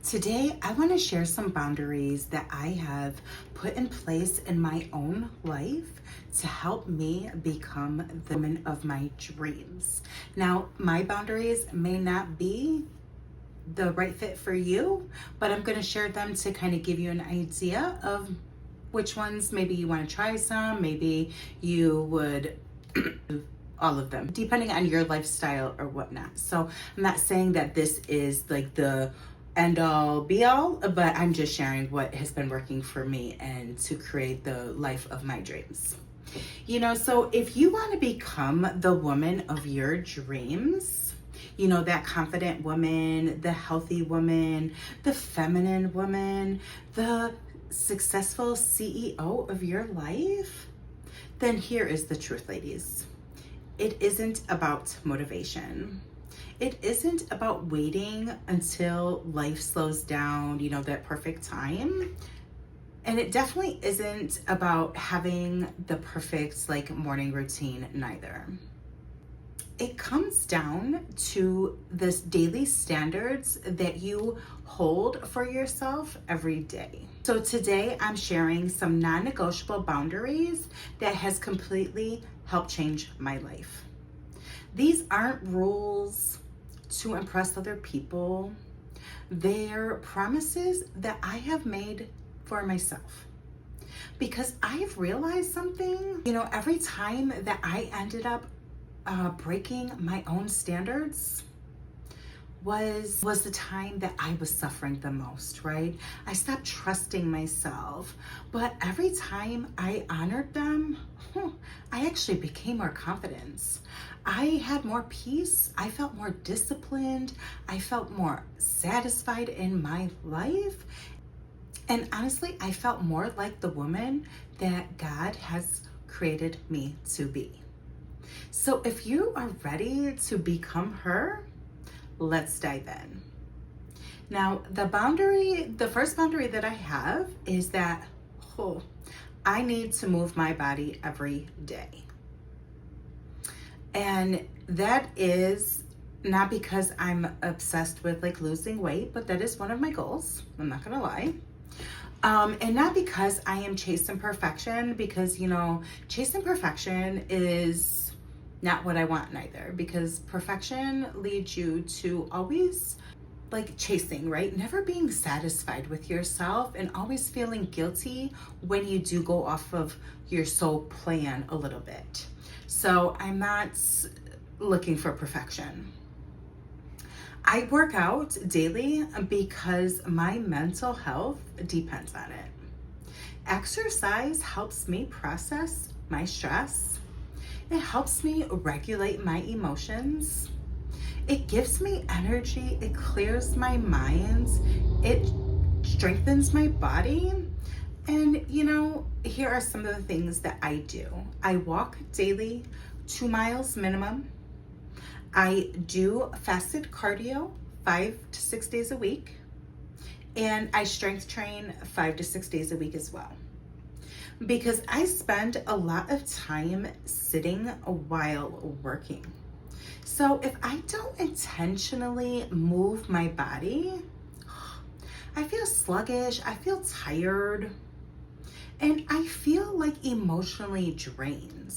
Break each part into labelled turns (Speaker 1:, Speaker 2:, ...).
Speaker 1: Today, I want to share some boundaries that I have put in place in my own life to help me become the woman of my dreams. Now, my boundaries may not be the right fit for you, but I'm going to share them to kind of give you an idea of which ones maybe you want to try some, maybe you would all of them, depending on your lifestyle or whatnot. So I'm not saying that this is like the end all be all, but I'm just sharing what has been working for me and to create the life of my dreams. So if you want to become the woman of your dreams, that confident woman, the healthy woman, the feminine woman, the successful CEO of your life, then here is the truth, ladies. It isn't about motivation. It isn't about waiting until life slows down, that perfect time. And it definitely isn't about having the perfect morning routine neither. It comes down to this daily standards that you hold for yourself every day. So today I'm sharing some non-negotiable boundaries that has completely helped change my life. These aren't rules to impress other people. They're promises that I have made for myself. Because I've realized something, every time that I ended up breaking my own standards was the time that I was suffering the most, right? I stopped trusting myself. But every time I honored them, I actually became more confident. I had more peace. I felt more disciplined. I felt more satisfied in my life. And honestly, I felt more like the woman that God has created me to be. So if you are ready to become her, let's dive in. Now, the first boundary that I have is that I need to move my body every day. And that is not because I'm obsessed with losing weight, but that is one of my goals. I'm not gonna lie. And not because I am chasing perfection, because chasing perfection is not what I want neither, because perfection leads you to always chasing, right? Never being satisfied with yourself and always feeling guilty when you do go off of your soul plan a little bit. So I'm not looking for perfection. I work out daily because my mental health depends on it. Exercise helps me process my stress. It helps me regulate my emotions. It gives me energy. It clears my mind. It strengthens my body. And here are some of the things that I do. I walk daily, 2 miles minimum. I do fasted cardio 5 to 6 days a week. And I strength train 5 to 6 days a week as well. Because I spend a lot of time sitting while working. So if I don't intentionally move my body, I feel sluggish, I feel tired, and I feel emotionally drained.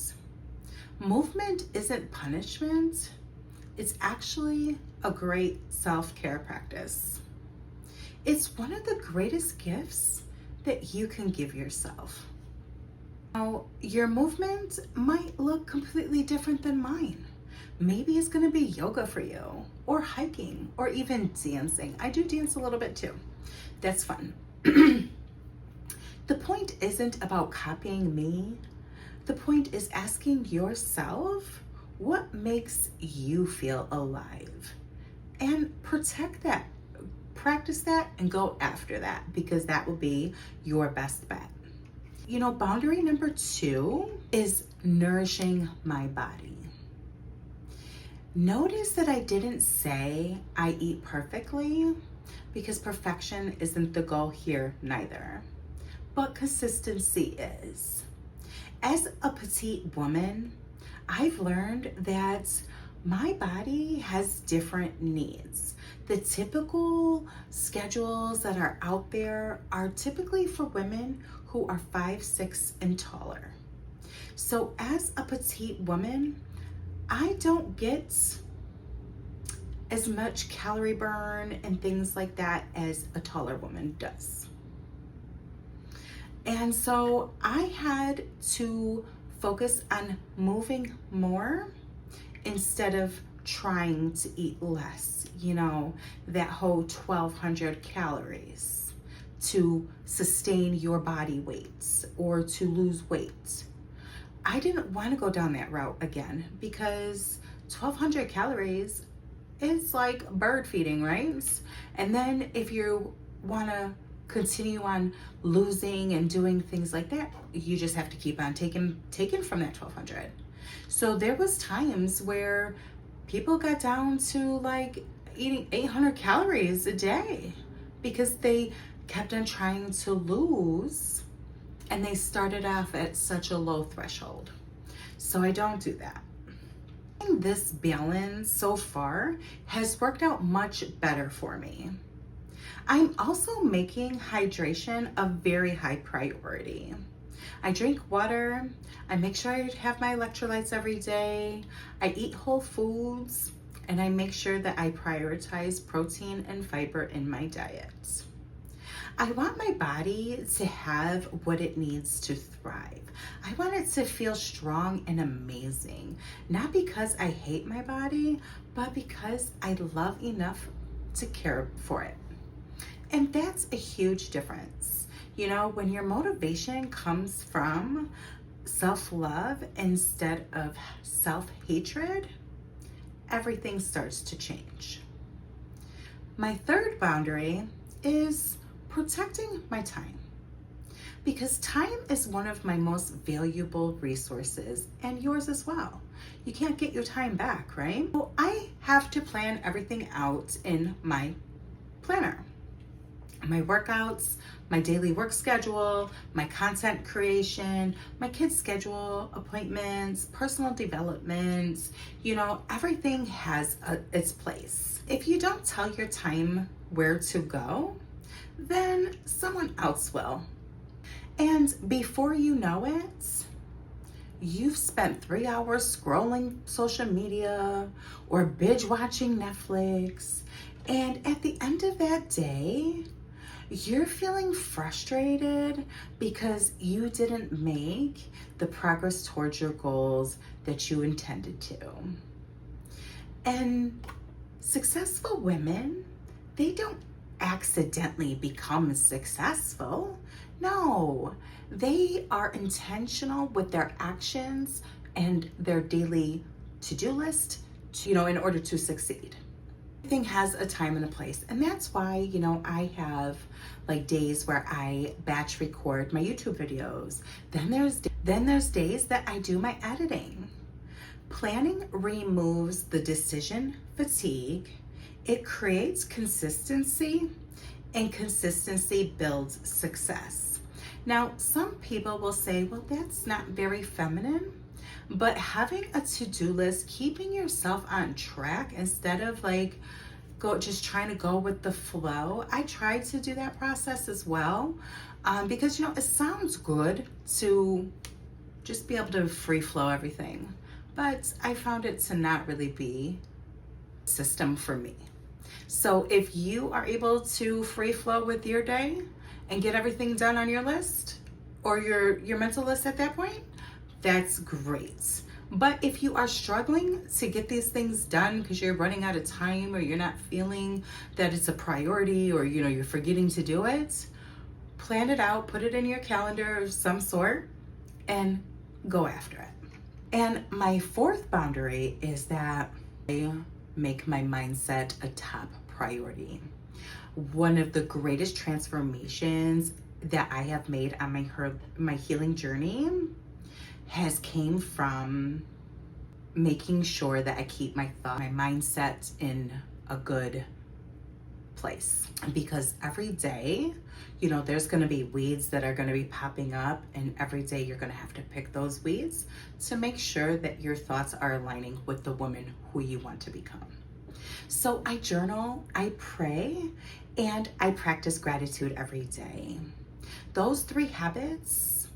Speaker 1: Movement isn't punishment. It's actually a great self-care practice. It's one of the greatest gifts that you can give yourself. Now, your movement might look completely different than mine. Maybe it's going to be yoga for you, or hiking, or even dancing. I do dance a little bit too. That's fun. The point isn't about copying me. The point is asking yourself what makes you feel alive, and protect that, practice that, and go after that, because that will be your best bet. Boundary number 2 is nourishing my body. Notice that I didn't say I eat perfectly, because perfection isn't the goal here neither, but consistency is. As a petite woman, I've learned that my body has different needs The typical schedules that are out there are typically for women who are 5'6" and taller. So as a petite woman, I don't get as much calorie burn and things like that as a taller woman does. And so I had to focus on moving more instead of trying to eat less, that whole 1,200 calories to sustain your body weight or to lose weight. I didn't want to go down that route again because 1,200 calories is like bird feeding, right? And then if you want to continue on losing and doing things like that, you just have to keep on taking from that 1,200. So there was times where people got down to like eating 800 calories a day because they kept on trying to lose and they started off at such a low threshold. So I don't do that. This balance so far has worked out much better for me. I'm also making hydration a very high priority. I drink water, I make sure I have my electrolytes every day, I eat whole foods, and I make sure that I prioritize protein and fiber in my diet. I want my body to have what it needs to thrive. I want it to feel strong and amazing, not because I hate my body, but because I love enough to care for it. And that's a huge difference. When your motivation comes from self-love instead of self-hatred, everything starts to change. My third boundary is protecting my time, because time is one of my most valuable resources, and yours as well. You can't get your time back, right? So I have to plan everything out in my planner. My workouts, my daily work schedule, my content creation, my kids' schedule, appointments, personal development, everything has its place. If you don't tell your time where to go, then someone else will. And before you know it, you've spent 3 hours scrolling social media or binge watching Netflix. And at the end of that day, you're feeling frustrated because you didn't make the progress towards your goals that you intended to. And successful women, they don't accidentally become successful. No, they are intentional with their actions and their daily to-do list, in order to succeed. Everything has a time and a place, and that's why I have like days where I batch record my YouTube videos. Then there's days that I do my editing. Planning removes the decision fatigue. It creates consistency, and consistency builds success. Now, some people will say, well, that's not very feminine. But having a to-do list, keeping yourself on track instead of just trying to go with the flow. I try to do that process as well, because it sounds good to just be able to free flow everything. But I found it to not really be a system for me. So if you are able to free flow with your day and get everything done on your list or your mental list at that point, that's great. But if you are struggling to get these things done because you're running out of time or you're not feeling that it's a priority or you're forgetting to do it, plan it out, put it in your calendar of some sort, and go after it. And my fourth boundary is that I make my mindset a top priority. One of the greatest transformations that I have made on my healing journey has came from making sure that I keep my mindset in a good place. Because every day, there's going to be weeds that are going to be popping up, and every day you're going to have to pick those weeds to make sure that your thoughts are aligning with the woman who you want to become. So I journal, I pray, and I practice gratitude every day. Those three habits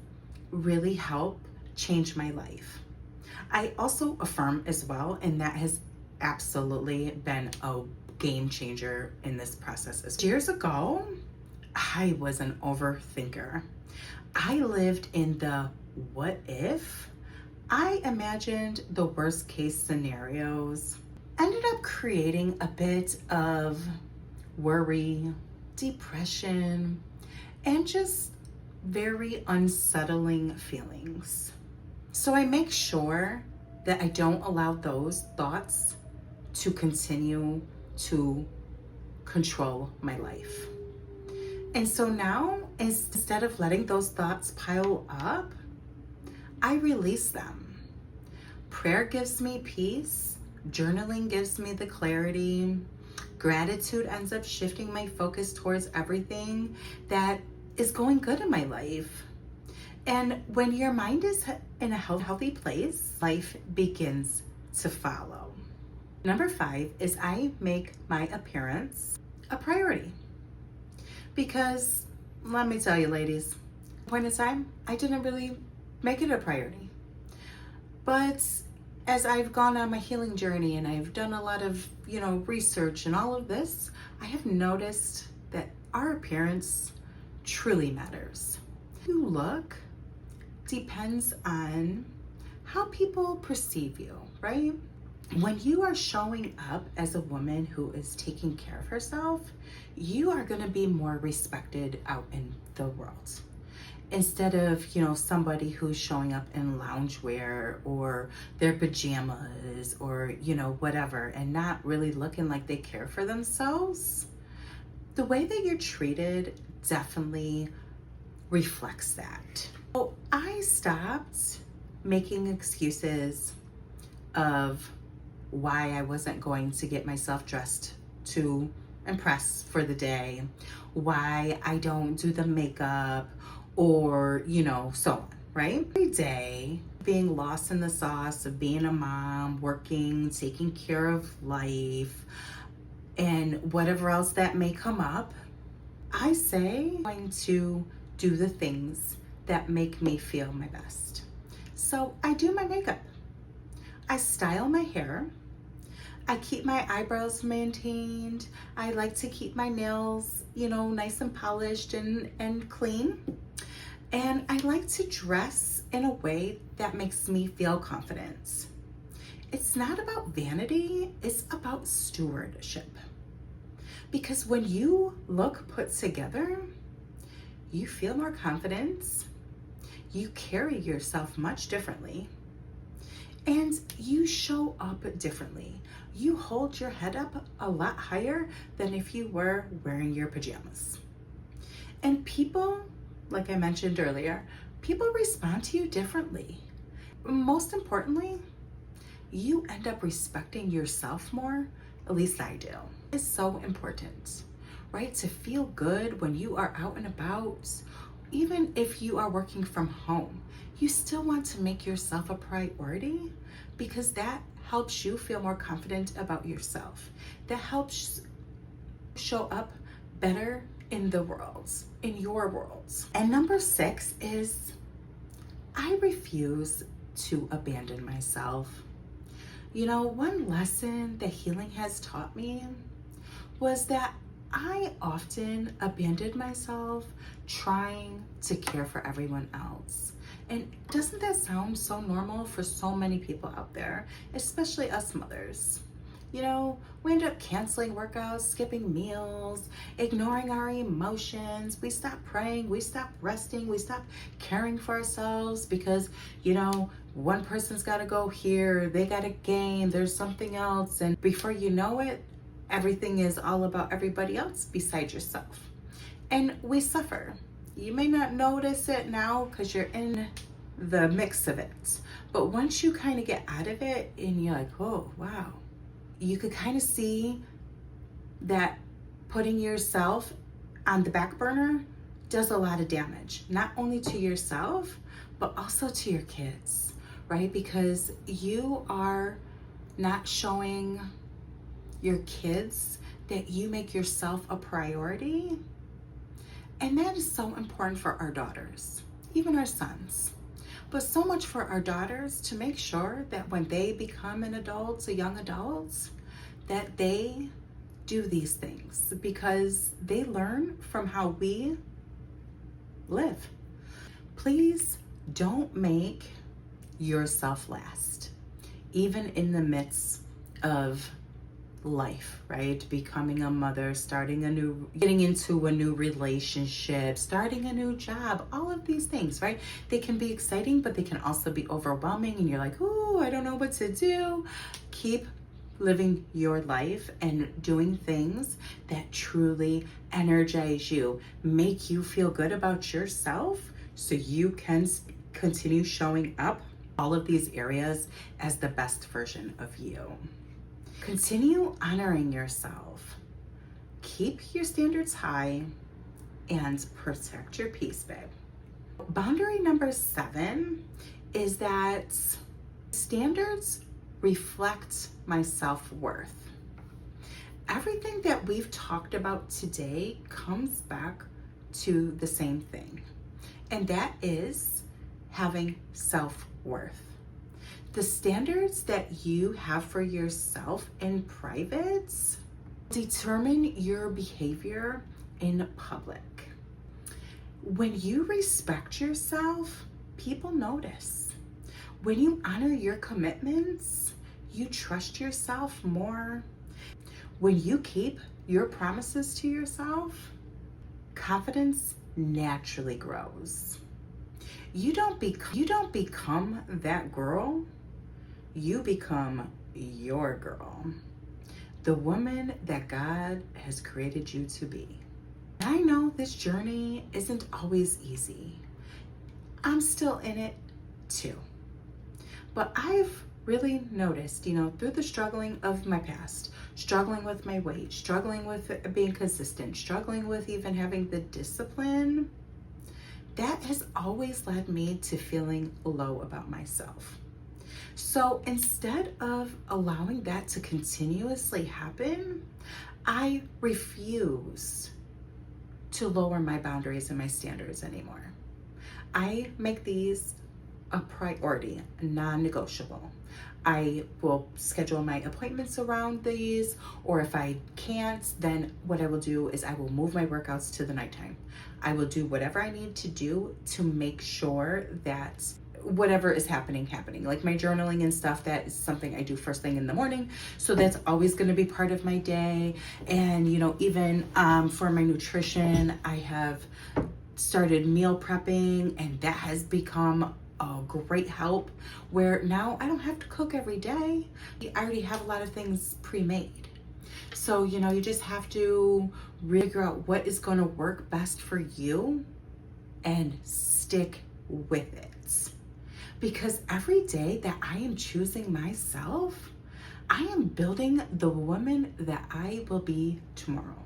Speaker 1: really help change my life. I also affirm as well, and that has absolutely been a game changer in this process. Years ago, I was an overthinker. I lived in the what if. I imagined the worst case scenarios, ended up creating a bit of worry, depression, and just very unsettling feelings. So I make sure that I don't allow those thoughts to continue to control my life. And so now, instead of letting those thoughts pile up, I release them. Prayer gives me peace. Journaling gives me the clarity. Gratitude ends up shifting my focus towards everything that is going good in my life. And when your mind is in a healthy place, life begins to follow. Number 5 is I make my appearance a priority. Because let me tell you, ladies, point in time, I didn't really make it a priority. But as I've gone on my healing journey and I've done a lot of, research and all of this, I have noticed that our appearance truly matters. How you look depends on how people perceive you, right? When you are showing up as a woman who is taking care of herself, you are going to be more respected out in the world. Instead of, somebody who's showing up in loungewear or their pajamas or, whatever, and not really looking like they care for themselves, the way that you're treated definitely reflects that. So I stopped making excuses of why I wasn't going to get myself dressed to impress for the day, why I don't do the makeup, or, so on, right? Every day, being lost in the sauce of being a mom, working, taking care of life, and whatever else that may come up, I say I'm going to do the things that make me feel my best. So I do my makeup. I style my hair. I keep my eyebrows maintained. I like to keep my nails, nice and polished and clean. And I like to dress in a way that makes me feel confident. It's not about vanity, it's about stewardship. Because when you look put together, you feel more confident, you carry yourself much differently, and you show up differently. You hold your head up a lot higher than if you were wearing your pajamas. And people, like I mentioned earlier, people respond to you differently. Most importantly, you end up respecting yourself more, at least I do. It's so important, right? To feel good when you are out and about. Even if you are working from home, you still want to make yourself a priority because that helps you feel more confident about yourself. That helps show up better in the world, in your world. And number 6 is I refuse to abandon myself. One lesson that healing has taught me was that I often abandoned myself trying to care for everyone else. And doesn't that sound so normal for so many people out there, especially us mothers? We end up canceling workouts, skipping meals, ignoring our emotions. We stop praying, we stop resting, we stop caring for ourselves because, one person's got to go here, they got a game, there's something else. And before you know it, everything is all about everybody else besides yourself. And we suffer. You may not notice it now because you're in the mix of it. But once you kind of get out of it and you're like, oh, wow. You could kind of see that putting yourself on the back burner does a lot of damage, not only to yourself, but also to your kids, right? Because you are not showing your kids that you make yourself a priority. And that is so important for our daughters, even our sons. But so much for our daughters, to make sure that when they become an adult, young adults, that they do these things, because they learn from how we live. Please don't make yourself last, even in the midst of life, right? Becoming a mother, getting into a new relationship, starting a new job, all of these things, right? They can be exciting, but they can also be overwhelming, and you're like, oh, I don't know what to do. Keep living your life and doing things that truly energize you, make you feel good about yourself, so you can continue showing up all of these areas as the best version of you. Continue honoring yourself. Keep your standards high and protect your peace, babe. Boundary number 7 is that standards reflect my self-worth. Everything that we've talked about today comes back to the same thing, and that is having self-worth. The standards that you have for yourself in private determine your behavior in public. When you respect yourself, people notice. When you honor your commitments, you trust yourself more. When you keep your promises to yourself, confidence naturally grows. You don't become that girl. You become your girl, the woman that God has created you to be. I know this journey isn't always easy. I'm still in it too. But I've really noticed, through the struggling of my past, struggling with my weight, struggling with being consistent, struggling with even having the discipline, that has always led me to feeling low about myself. So instead of allowing that to continuously happen, I refuse to lower my boundaries and my standards anymore. I make these a priority, non-negotiable. I will schedule my appointments around these, or if I can't, then what I will do is I will move my workouts to the nighttime. I will do whatever I need to do to make sure that whatever is happening. Like my journaling and stuff, that is something I do first thing in the morning. So that's always going to be part of my day. And, even for my nutrition, I have started meal prepping, and that has become a great help, where now I don't have to cook every day. I already have a lot of things pre-made. So, you just have to really figure out what is going to work best for you and stick with it. Because every day that I am choosing myself, I am building the woman that I will be tomorrow.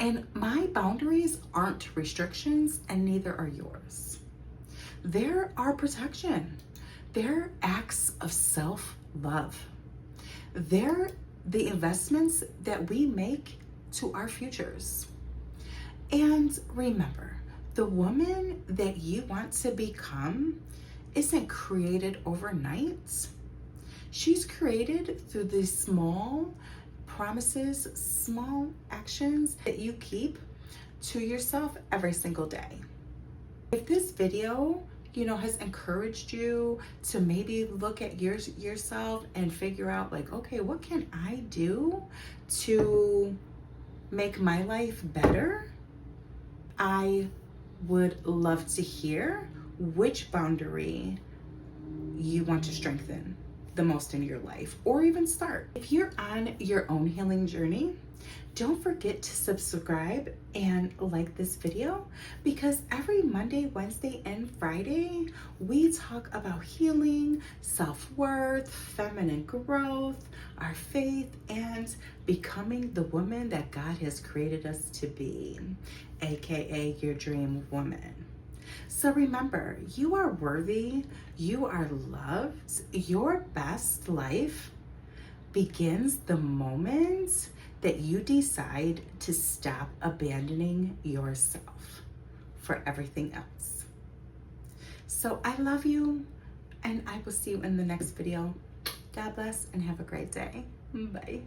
Speaker 1: And my boundaries aren't restrictions, and neither are yours. There are protection. They're acts of self-love. They're the investments that we make to our futures. And remember, the woman that you want to become isn't created overnight. She's created through these small promises, small actions that you keep to yourself every single day. If this video, has encouraged you to maybe look at yourself and figure out like, okay, what can I do to make my life better? I would love to hear which boundary you want to strengthen the most in your life, or even start. If you're on your own healing journey, don't forget to subscribe and like this video, because every Monday, Wednesday, and Friday, we talk about healing, self-worth, feminine growth, our faith, and becoming the woman that God has created us to be, aka your dream woman. So remember, you are worthy, you are loved, your best life begins the moment that you decide to stop abandoning yourself for everything else. So I love you, and I will see you in the next video. God bless and have a great day. Bye.